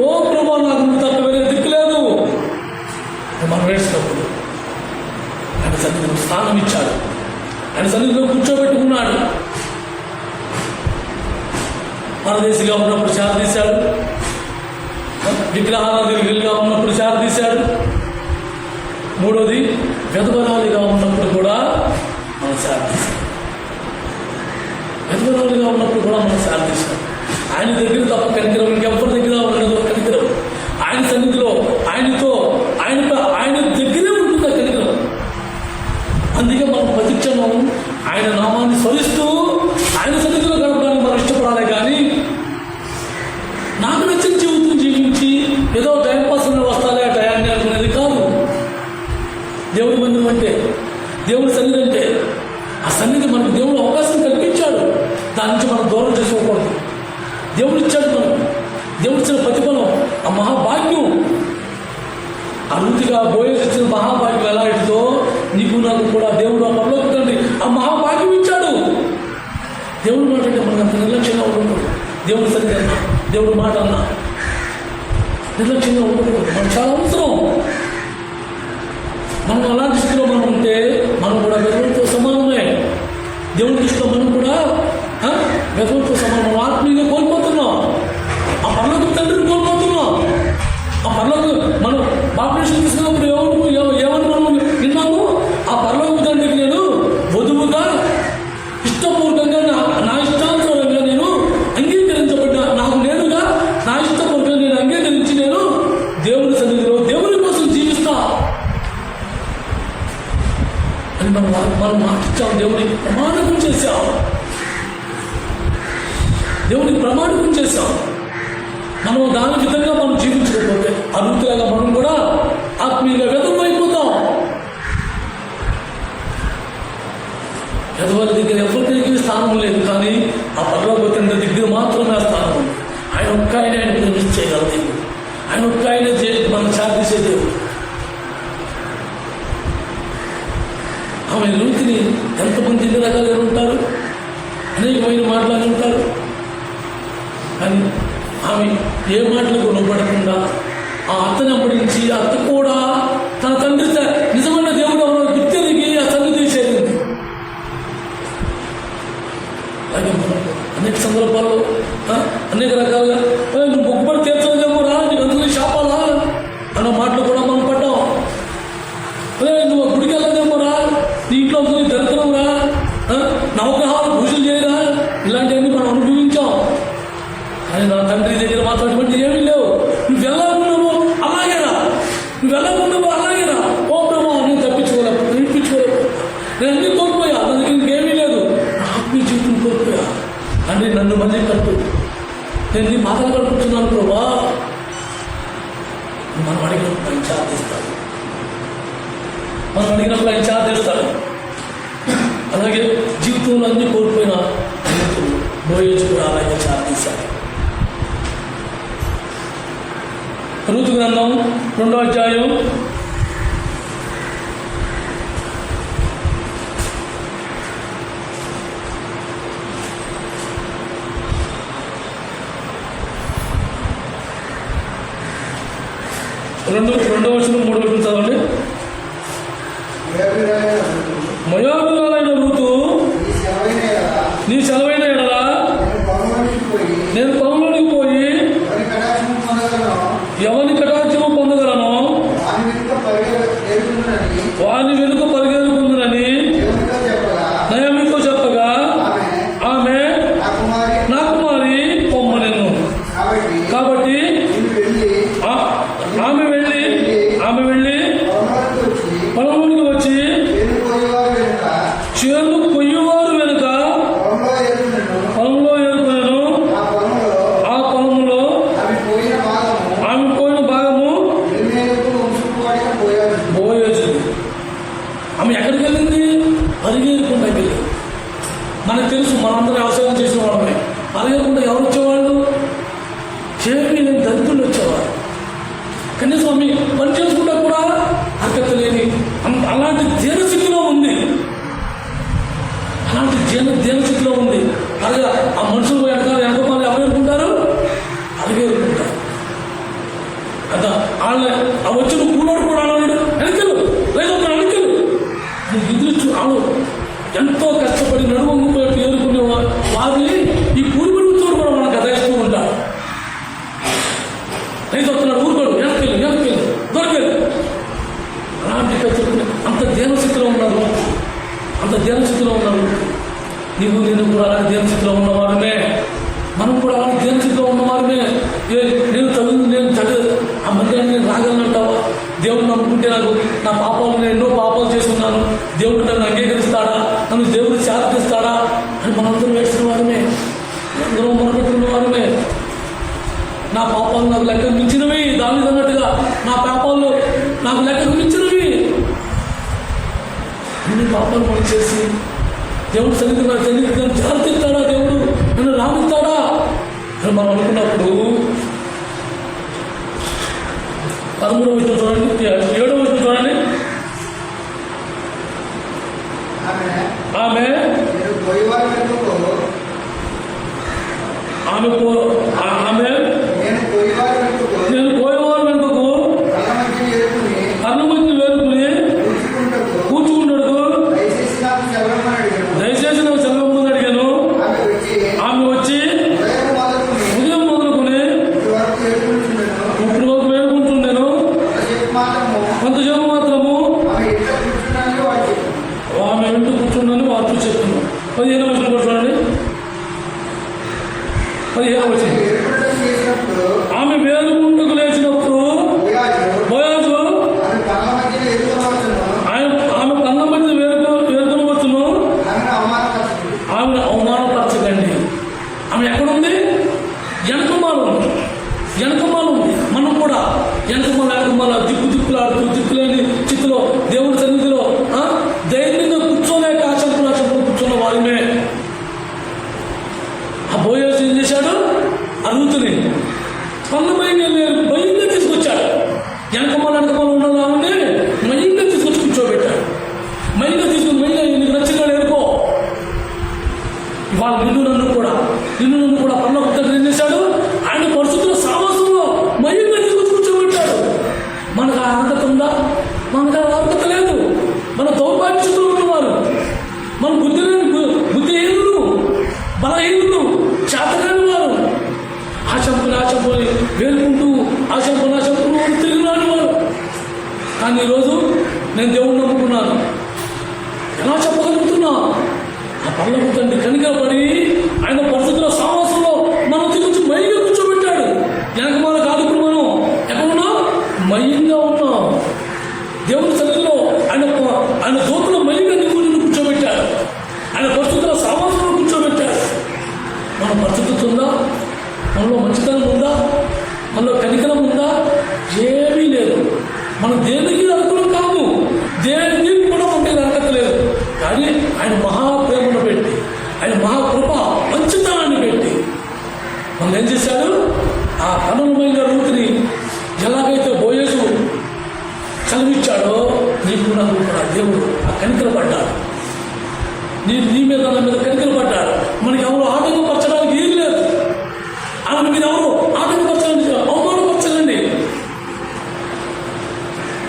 ఓ ప్రభా, నాకు తప్ప వేరే దిక్కు లేదు. మనం వేసినప్పుడు ఆయన సన్నిధిలో స్థానం ఇచ్చాడు. ఆయన సన్నిధిలో కూర్చోబెట్టుకున్నాడు. పరదేశిగా ఉన్నప్పుడు శారదీశాడు. విగ్రహారాధిగా ఉన్నప్పుడు శారదీశాడు. మూడోది, వెధవరాలిగా ఉన్నప్పుడు కూడా మనం శారదీశాడు. ఆయన దగ్గర తప్ప కనికరం ఇంకెవ్వరి దగ్గర ఉండదు. కనికరం ఆయన సన్నిధిలో ఆయన దగ్గరే ఉంటుంది కనికరం. అందుకే మనం ఉంటే, దేవుడి సన్నిధి అంటే ఆ సన్నిధి మనకు దేవుడు అవకాశం కల్పించాడు. దాని నుంచి మనం దూరం చేసుకోకూడదు. దేవుడు ఇచ్చాడు మనం, దేవుడు ఇచ్చిన ప్రతిఫలం, ఆ మహాభాగ్యం. ఆ రీతిగా బోయేజ్ ఇచ్చిన మహాభాగ్యం ఎలా ఇస్తుందో నీకు నాకు కూడా దేవుడు ఆ పరలోక తండ్రి ఆ మహాభాగ్యం ఇచ్చాడు. దేవుడి మాట అంటే మనకు అంత నిర్లక్ష్యంగా ఉండకూడదు. దేవుడి సన్నిధి అన్నా, దేవుడి మాట అన్నా నిర్లక్ష్యంగా ఉండకూడదు. మనకు చాలా అవసరం. మనం అలాంటి స్థితిలో మనం ఉంటే మనం కూడా వెదవులతో సమానమే. దేవుడి దృష్టిలో మనం కూడా వెదవులతో సమానం. మనం ఆత్మీయంగా కోల్పోతున్నాం, ఆ పరలోక తండ్రిని కోల్పోతున్నాం. ఆ పరలోక మనం బాప్టిజం తీసుకున్నప్పుడు ఏమని మనం విన్నాము? ఆ పరలోక తండ్రికి నేను వధువుగా ఇష్టపూర్వకంగా నా ఇష్టానుసారంగా నేను అంగీకరించబడ్డా, నాకు నేనుగా నా ఇష్టపూర్వకంగా నేను అంగీకరించి నేను దేవుని సన్నిధిలో దేవుని కోసం జీవిస్తా అని మనం మాటిచ్చాం. దేవునికి ప్రమాణకం చేశాం, దేవునికి ప్రమాణకం చేశాం. మనం దాని విధంగా మనం జీవించకపోతే అరుతులాగా మనం కూడా ఆత్మీయంగా వెదం అయిపోతాం. పెదవాళ్ళ దగ్గర ఎవరికి స్థానం లేదు, కానీ ఆ పరలోక తండ్రి దగ్గర మాత్రమే ఆ స్థానం ఉంది. ఆయన ఒక్క ఆయన ప్రవేశ చేయగల దేవుడు, ఆయన ఒక్క ఆయన మనం సాధించే దేవుడు. ఆమె లూతిని ఎంతమంది ఎన్ని రకాలుగా ఉంటారు, అనేకమైన మాటలు ఉంటారు, కానీ ఆమె ఏ మాటలకు లోబడకుండా ఆ అత్తని అప్పటించి అత్త కూడా తన తండ్రి నిజమైన దేవుడు ఎవరో గుర్తిరిగి ఆ సన్నిధి చేరింది. అలాగే అనేక సందర్భాల్లో అనేక రకాలుగా నువ్వు మొక్కుబడి తీర్చలేదేమో రా, నీకు అందులో శాపాలా అన్న మాటలు కూడా మనం పడ్డాం. నువ్వు గుడికి వెళ్ళదేమో రా, నీ ఇంట్లో దరిద్రం రా, నవగ్రహాలు పూజలు చేయరా, ఇలాంటివన్నీ మనం అనుభవించాం. కానీ నా తండ్రి దగ్గర మాత్రం అటువంటి ఏమీ లేవు. నువ్వు వెళ్ళాలన్నావు అలాగేనా, నువ్వు వెళ్ళాలన్నావు అలాగేనా, ఓ బ్రహ్మ నేను తప్పించుకోలేవు, నేను అన్ని కోల్పోయా, నా దగ్గర ఇంకేమీ లేదు, నా ఆత్మీయ జీవితం కోల్పోయా. అంటే నన్ను మళ్ళీ కట్టు, నేను నీ మాటలు కట్టుకుంటున్నాను ప్రభా. మనం అడిగినప్పుడు ఆయన చాదిస్తాడు, మనం అడిగినప్పుడు ఆయన చాదిస్తాడు. అలాగే జీవితంలో అన్ని కోల్పోయిన బోయేజ్ కూడా అలాగే చాదిస్తాడు. రూతు గ్రంథం 2వ అధ్యాయం 2వ వచనం 3వ వచనం చదవండి. మోయాబీయురాలైన రూతు నీ సెలవైన ఎడల నేను పొలంలోనికి పోయి ఎవరి కటాక్షము పొందగలను వాని వెనుక పరిగెత్తుకుందునని నయోమితో చెప్పగా ఆమె నా కుమారి పొమ్మనెను. కాబట్టి ఆమె వెళ్ళి పొలంలోనికి వచ్చి చేను కొయ్యువారు వెనుక పొలంలో ఏరుకునేను. ఆ పొలంలో ఆమె పోయిన భాగము బోయేజు. ఆమె ఎక్కడికి వెళ్ళింది? పరిగెత్తుకుంటా వెళ్ళి. మనకు తెలుసు, మనందరూ వ్యవసాయం చేసిన వాళ్ళమే. పరిగెత్తుకుంటా ఎవరు వచ్చేవాళ్ళు? చేపి దళితులు వచ్చేవారు. కనీసం ఆమె పని చేసుకుంటా కూడా అర్హత లేని అలాంటి దీనస్థితిలో ఉంది, అలాంటి దీనస్థితిలో ఉంది. అలాగే ఆ మనుషులు వెనకాల ఎవరు అనుకుంటారు? అలాగే అనుకుంటారు కదా. వాళ్ళ ఆ వచ్చిన కూలోడు కూడా అన్నాడు వెనకలు లేదు వెనకలు ఎదురు ఆడు ఎంతో కష్టపడి నడుము ఏరుకునే వారిని ఈ కూలిపడి వచ్చాడు కూడా మనం గదేస్తూ ఉంటారు. రైతు వస్తున్నాడు ఊరుకోడు వెనకెళ్ళు దొరకలేదు. అలాంటి కష్టపడి అంత దీనస్థితిలో ఉన్నారు, అంత దీనస్థితిలో ఉన్నారు. నీవు నేను కూడా అలాంటి దీనస్థితిలో ఉన్నవారమే, మనం కూడా అలాంటి దీనస్థితిలో ఉన్నవారమే. నేను చదివి ఆ మందిరాన్ని నేను రాగలనంటావా? దేవుడు నమ్ముకుంటే నాకు నా పాపాలు, నేను ఎన్నో పాపాలు చేస్తున్నాను, దేవుడు నన్ను అంగీకరిస్తాడా, నన్ను దేవుడు శాంతిస్తాడా అని మనందరం వేసిన వారమే, అందరం మొదలుపెట్టిన వారమే. నా పాపాలు నాకు లెక్క మించినవి, దాని అన్నట్టుగా నా పాపాలు నాకు లెక్క మించినవి. అన్ని పాపాలు మనం చేసి దేవుడు సన్నిధిని జాగ్రత్తాడా, దేవుడు నన్ను రానిస్తాడా అని మనం అనుకున్నప్పుడు 13వ వచనం చూడండి, 7వ వచనం చూడండి. ఆమె నేను పోయేవారు వెనుకకు కళ్ళ మధ్య వేరుకుని కూర్చుకుంటాడు. దయచేసి నాకు సెలవు అడిగాను. ఆమె వచ్చి ఉదయం మొదలుకొని ఇప్పుడు వరకు వేడుకుంటున్నాను. కొంతసేపు మాత్రము ఆమె ఇంటూ కూర్చున్నాను వార్త చెప్తున్నాను. 15వ వచనం కూడా చూడండి. 15వ వచనం. ఆమె వేలుకుంటకు లేచినప్పుడు బోయాజు ఆమె కళ్ళ మధ్య వేరుకుని వచ్చును. ఆమెను అవమానపరచకండి. ఆమె ఎక్కడుంది? వెనకమాలు ఉంది. మనం కూడా వెనకమాల దిక్కులాడుతూ దిక్కులేని చిత్తులో దేవుడి సన్నిధిలో ధైర్యంగా కూర్చోలేక ఆచంపులు కూర్చున్న వారిమే. ఆ బోయాజు ఏం చేశాడు? ఆ రూతుని భయంగా తీసుకొచ్చాడు. వెనకమాల ఉన్నదా ఉంటే మయంగా తీసుకొచ్చి కూర్చోబెట్టాడు. మయంగా తీసుకుని నీకు నచ్చిగా లేరుకో. ఇవాళ నిన్ను నన్ను కూడా పర్లోకం ఏం చేశాడు? ఆయన పరిస్థితుల సావాసంలో మయంగా తీసుకొచ్చి కూర్చోబెట్టాడు. మనకు ఆ అర్హత ఉందా? మనకు ఆ అర్హత లేదు. మన దౌర్భాగ్యతలో ఉన్నవారు, మన బుద్ధిహీనులు, బలహీనులు, చేతకాని వారు, ఆశంపుని వేలుకుంటూ ఆశంపును తిరిగినాడు వారు. కానీ ఈరోజు నేను దేవుణ్ణి నమ్ముకున్నాను. ఎలా చెప్పగలుగుతున్నా? ఆ పర్లోకపు తండ్రి కనికరపడి ఆయన పరిస్థితుల సావాసంలో మనం తీసుకొచ్చి మయంగా కూర్చోబెట్టాడు. వెనకమాల కాదు. ఇప్పుడు మనం ఎక్కడున్నాం? మయంగా ఉన్నాం. దేవుని సన్నిధిలో ఆయన దూతల మయంగా నిన్ను కూర్చోబెట్టాడు. ఆయన పరిస్థితుల సావాసంలో కూర్చోబెట్టాడు. మన పరిస్థితి ఉందా? మనలో మంచితనం ఉందా? మనలో కనికరం ఉందా? ఏమీ లేదు. మనం దేనికి అనుకూలం కాదు. దేనికి కూడా ఉంటే అర్హత లేదు. కానీ ఆయన మహాప్రేమను పెట్టి, ఆయన మహాకృప మంచితనాన్ని పెట్టి మనం ఏం చేశాడు? ఆ కనుమమైన రూతుని ఎలాగైతే బోయేసు చదివిచ్చాడో నీకు నాకు కూడా దేవుడు ఆ కనికరపడ్డాడు. నీ మీద నా మీద కనికరపడ్డాడు. మనకి ఎవరు ఆటంకపరచడానికి ఏం లేదు. ఆమె మీద ఎవరు ఆటంకపరచండి, అవమానపరచండి.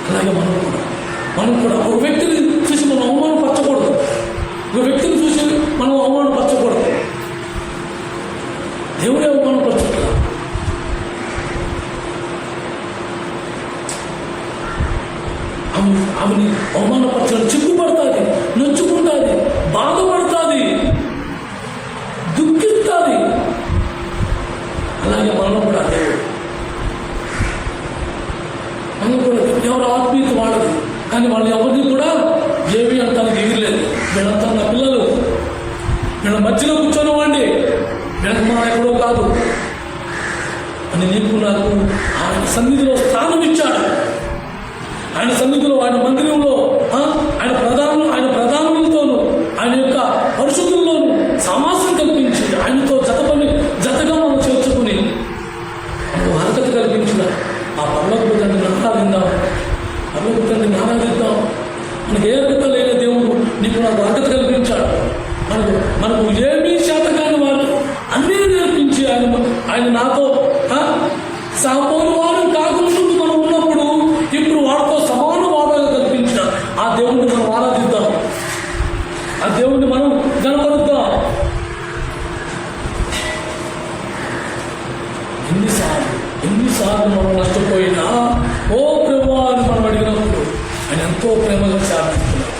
అలాగే మనం కూడా ఒక వ్యక్తిని చూసి మనం అవమానపరచకూడదు. ఒక వ్యక్తిని చూసి మనం అవమానపరచకూడదు. దేవుడే అవమానపరచట్లా. ఆమెని అవమానపరచడం చిక్కుపడుతుంది, నొచ్చుకుంటుంది, బాధపడుతుంది, దుఃఖిస్తుంది. అలాగే మనం కూడా ఎవరు ఆత్మీయత వాడదు. కానీ వాళ్ళు ఎవరిని కూడా ఏమీ అంటానికి ఎగిరలేదు. వీళ్ళంతా నా పిల్లలు, వీళ్ళ మధ్యలో కూర్చొని వాడి వీళ్ళకి మనం ఎక్కడో కాదు అని నీకు నాకు ఆయన సన్నిధిలో స్థానం ఇచ్చాడు. ఆయన సన్నిధిలో, ఆయన మందిరంలో, ఆయన ప్రధానులతోనూ ఆయన యొక్క పరిశుద్ధుల్లోనూ సమాసం కల్పించి ఆయనతో జతగా మనం చేర్చుకుని మనకు అర్హత కల్పించిన ఆ పర్లోకపు తండ్రిని ఆరాధిద్దాం. మనకు ఏ అర్హత లేని దేవుడు నీకు నాకు అర్హత కల్పించాడు. మనకు ఏమీ చేతకాని వారు అన్నీ నేర్పించి ఆయన నాతో సహపోని వారు కాకుండా మనం ఉన్నప్పుడు ఇప్పుడు వాడితో సమాన వాదాలు కల్పించిన ఆ దేవుడిని మనం ఆరాధిద్దాం. ఆ దేవుడిని మనం గణపరుద్దాం. ఎన్నిసార్లు మనం నష్టపోయినా ఓ ప్రభువా అని మనం అడిగినప్పుడు ఆయన ఎంతో ప్రేమగా సాధిస్తున్నాడు,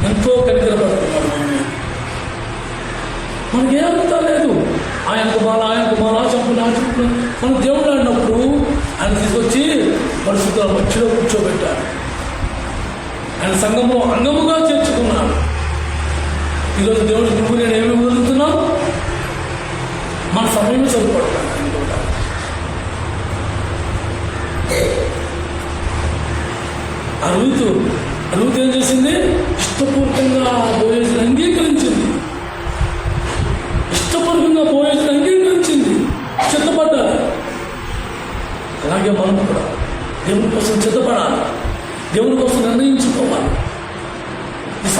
ఎంతో కనికరపడుతున్నాడు. మనకి ఏ అర్థం లేదు. ఆయనకు మాల చంపులు మనం దేవుడు ఆడినప్పుడు ఆయన తీసుకొచ్చి పరిశుద్ధ మధ్యలో కూర్చోబెట్టాడు. ఆయన సంఘంలో అంగముగా చేర్చుకున్నాడు. ఈరోజు దేవుడు నువ్వు నేను ఏమి వదులుతున్నా? మన సమయం సరిపడతాను. ఆ రూతు ఏం చేసింది? ఇష్టపూర్వకంగా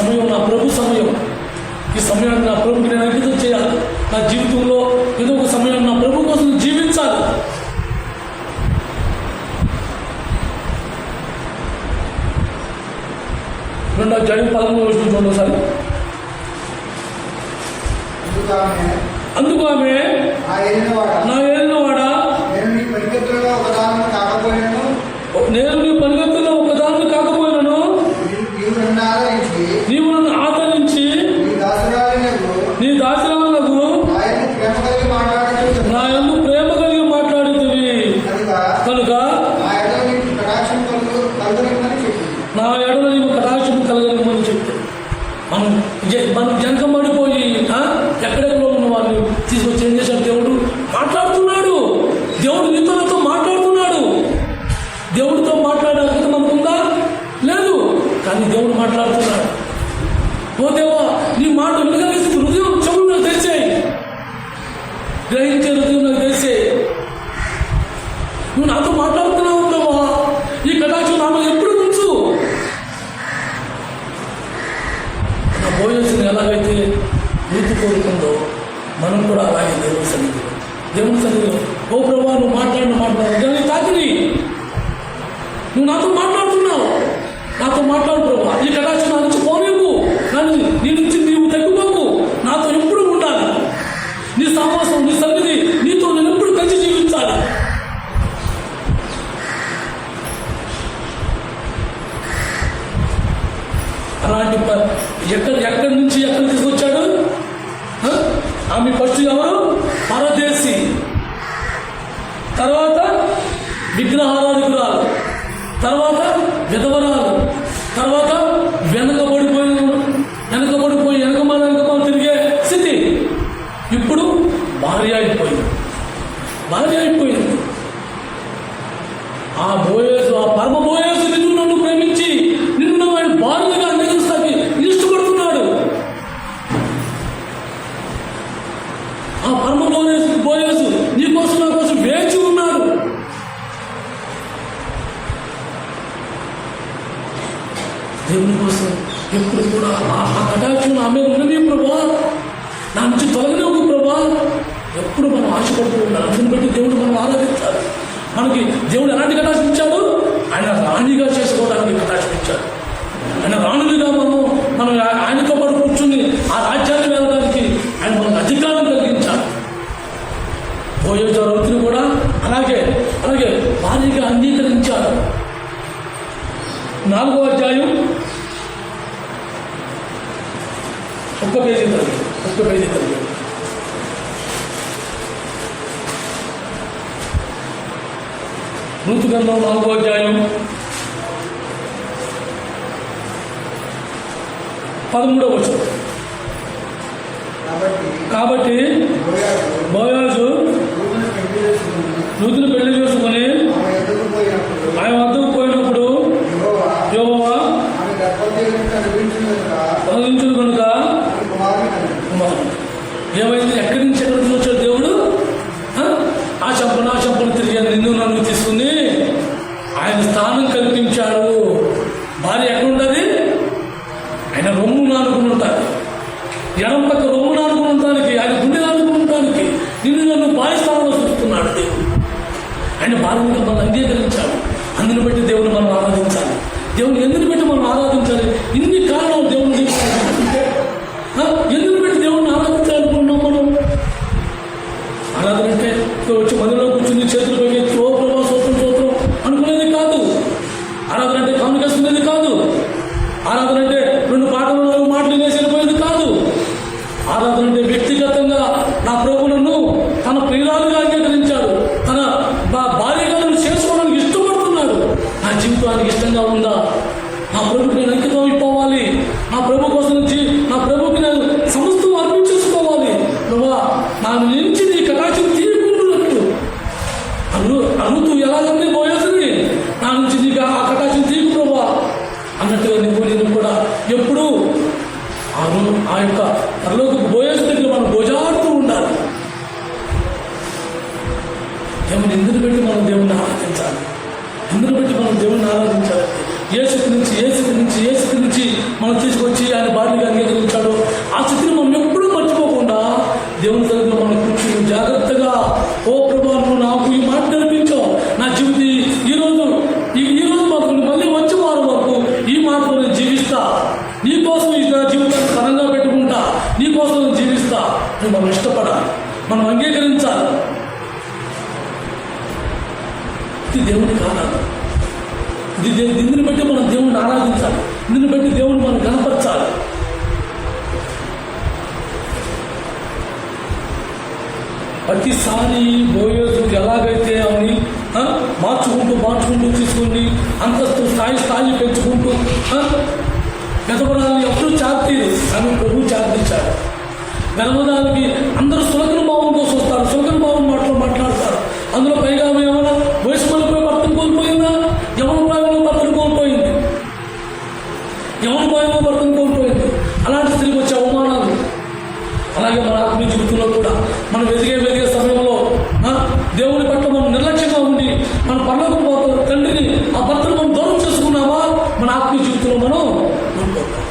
సమయం నా ప్రభు సమయం. ఈ సమయాన్ని నా ప్రభుకి నేను అంకితం చేయాలి. నా జీవితంలో ఏదో ఒక సమయం నా ప్రభు కోసం జీవించాలి. రెండో అధ్యాయం 13వ వచనం చూడండి ఒకసారి. అందుకు ఆమె, నా ఏలినవాడా, నేను నీ పనిగత్తుల్లో ఒకదాన్ని కాకపోయినను నీవు నన్ను ఆదరించి నీ దాసరాలకు నా యందు ప్రేమ కలిగి మాట్లాడుతుంది కనుక నా ఎడల నీవు కటాక్షం కలగనిమని చెప్పి మనం జంకమడిపోయి ఎక్కడెక్కడో ఉన్న వాళ్ళు తీసుకొచ్చి ఏం చేశాడు? దేవుడు మాట్లాడుతున్నాడు. దేవుడు నీతో మాట్లాడుతున్నాడు. దేవుడితో మాట్లాడే అర్హత మనకుందా? లేదు. కానీ దేవుడు మాట్లాడుతున్నాడు. ఓ దేవా, నీ మాట వినగలిసి హృదయం చెవులు నాకు తెలిసాయి, గ్రహించే హృదయం నాకు తెలిసాయి. నువ్వు నాతో మాట్లాడుతున్నావు ప్రభా. ఈ కటాక్షం నాలో ఎప్పుడు ఉంచు. నా బోయస్సుని ఎలాగైతే నీతి కోరుకుందో మనం కూడా అలాగే దేవుని సన్నిధిలో ఓ ప్రభా, నువ్వు మాట్లాడు తాకిని, నువ్వు నాతో మాట్లాడుతున్నావు, నాతో మాట్లాడు ప్రభా. ఈ కటాక్షం నా నుంచి పోలేవు, నన్ను నీ నుంచి నీవు తగ్గిపోకు, నాతో ఎప్పుడు ఉండాలి. నీ సహవాసం, నీ సన్నిధి, నీతో నేను ఎప్పుడు కలిసి జీవించాలి. అలాంటి ఎక్కడి నుంచి ఎక్కడ తీసుకొచ్చాడు? ఆమె ఫస్ట్ ఎవరు? పరదేశి, తర్వాత విగ్రహారాధికురాలు, తర్వాత విధవరాలు, తర్వాత వెనకబడిపోయి వెనకమాల తిరిగే స్థితి. ఇప్పుడు భార్య అయిపోయింది. ఆ బోయేసు, ఆ పరమ బోయేసు నిన్ను నన్ను ప్రేమించి నిన్ను ఆయన భార్యగా అంగీకరిస్తానికి ఇష్టపడుతున్నాడు. ఆ పరమ బోయేసు నీ కోసం, నా కోసం వేచి ఉన్నాడు. దేవుని కోసం ఎప్పుడు కూడా ఆ కటాక్షం నా మీద ఉన్నది ప్రభా, నా నుంచి తొలగినవు ప్రభా. ఎప్పుడు మనం ఆశపడుతూ ఉండాలి. అందుని బట్టి దేవుడు మనం ఆరాధించాలి. మనకి దేవుడు ఎలాంటి కటాక్షం ఇచ్చాడు? ఆయన రాణిగా చేసుకోవడానికి కటాక్షం ఇచ్చాడు. ఆయన రాణులుగా మనం ఆయనతో పాటు కూర్చుని ఆ రాజ్యాన్ని వెళ్ళడానికి ఆయన మనకు అధికారం కలిగించాడు. బోయేజు రౌతుని కూడా అలాగే భార్యగా అంగీకరించాడు. 4వ అధ్యాయం 1 పేజీ తరగతి. రూతు గ్రంథం 4వ అధ్యాయం 13వ వచనం. కాబట్టి బోయాజు రూతును పెళ్లి చేసుకుని ఆయన వద్దకు పోయినప్పుడు యెహోవా తొలగించును కనుక ఏమైంది? ఎక్కడి నుంచి వచ్చాడు దేవుడు? ఆ చంపను తిరిగి నిన్ను నన్ను తీసుకుని ఆయన స్థానం కల్పించాడు. భార్య ఎక్కడుంటుంది? ఆయన రొమ్ము నానుకుని ఉంటాడు. ఎడం పక్క రొమ్ము నానుకుని ఉండటానికి, ఆయన గుండె నానుకుని ఉండటానికి నిన్ను నన్ను భార్య స్థానంలో చూస్తున్నాడు దేవుడు. ఆయన భార్యగా మనం అంగీకరించాడు. అందుని బట్టి దేవుని మనం ఆరాధించాలి. దేవుని ఎందుకు పెట్టి మనం ఆరాధించాలి? ఇన్ని కారణాలు దేవుని ఎందుకు పెట్టి దేవుడిని ఆరాధించాలనుకుంటున్నాం మనం? ఆరాధన అంటే వచ్చి మదిలో కూర్చుని చేతులు పోయి ఓ ప్రభా స్తోత్రం అనుకునేది కాదు. ఆరాధన అంటే కానుకేసుకునేది కాదు. ఆరాధన అంటే 2 పాటలు 4 మాటలు వేసి వెళ్ళిపోయేది కాదు. ఆరాధన అంటే వ్యక్తిగతంగా నా ప్రభు నన్ను తన ప్రియురాలుగా అంగీకరించాడు. తన భార్యగా నన్ను చేసుకోవడానికి ఇష్టపడుతున్నాడు. నా జీవితానికి ఇష్టంగా ఉందా? నా ప్రభుకి నేను అంకితం అయిపోవాలి. నా ప్రభు కోసం నా ప్రభుకి నేను సమస్తం అర్పించేసుకోవాలి. ప్రభా, నా నుంచి నీ కటాక్షం తీయకుంటున్నట్టు అరుతూ ఎలాగంటే బోయేసుని నా నుంచి నీకు ఆ కటాక్షం తీయకు ప్రభా అన్నట్టుగా నేను కూడా ఎప్పుడు ఆ యొక్క పరలోకపు బోయేసు దగ్గర మనం గోజాడుతూ ఉండాలి. దేవుని ఎందుకు పెట్టి మనం దేవుణ్ణి ఆరాధించాలి? ఎందుకు పెట్టి మనం దేవుణ్ణి ఆరాధించాలి? ఏసుకు నుంచి మనం తీసుకొచ్చి ఆయన భార్యగా అంగీకరించాడో ఆ స్థితిని మనం ఎప్పుడూ మర్చిపోకుండా దేవుని దగ్గర మనం కూర్చుని జాగ్రత్తగా, ఓ ప్రభా నువ్వు నాకు ఈ మాట నేర్పించావు, నా జీవితం ఈ రోజు మాకు మళ్ళీ వచ్చే వారం వరకు ఈ మాటలో నేను జీవిస్తా, నీ కోసం ఈ జీవితాన్ని ఘనంగా పెట్టుకుంటా, నీ కోసం నేను జీవిస్తా అని మనం ఇష్టపడాలి, మనం అంగీకరించాలి. ఇది దేవునికి ఆరాధన. దీనిని బట్టి మనం దేవుణ్ణి ఆరాధించాలి, దీన్ని బట్టి దేవుణ్ణి మనం కనపరచాలి. ప్రతిసారి బోయోజు ఎలాగైతే ఆమె మార్చుకుంటూ తీసుకుని అంతస్తు స్థాయి పెంచుకుంటూ గతపడాలని ఎప్పుడూ చార్తీరు, ఆమె ప్రభు చార్తించాడు. గర్భదానికి అందరూ సులకన భావం కోసం వస్తారు, సులకన భావం మాట్లాడతారు. అందులో పైగా ఆమె ఏమైనా వయసు పడిపోయి భర్తను కోల్పోయిందా? ఎవరి ప్రాయంలో భర్తను కోల్పోయింది, అలాంటి స్త్రీకి వచ్చే అవమానాలు. అలాగే మన ఆత్మీయ జీవితంలో కూడా మనం వెదిగే సమయంలో దేవుని పట్ల మనం నిర్లక్ష్యంగా ఉండి మన పరలోక తండ్రిని, ఆ భర్తను మనం దూరం చేసుకున్నామా, మన ఆత్మీయ జీవితంలో మనం కోల్పోతాం.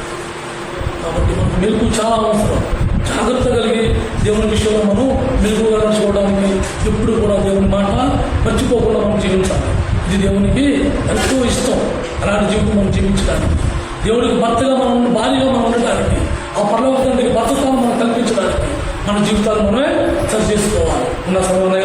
కాబట్టి మనకు మెలకు చాలా అవసరం. జాగ్రత్త కలిగి దేవుని విషయంలో మనం మెలుగుగా నడుచుకోవడానికి ఎప్పుడు కూడా దేవుని మాట మర్చిపోకుండా మనం జీవించాలి. ఇది దేవునికి ఎంతో ఇష్టం. అలాంటి జీవితం మనం జీవించడానికి, దేవునికి భర్తగా మనం భార్యగా మనం ఉండటానికి, ఆ పరలోక తండ్రికి భర్త స్థానం మనం కల్పించడానికి మన జీవితాలు మనమే సరి చేసుకోవాలి. ఉన్న సమయంలో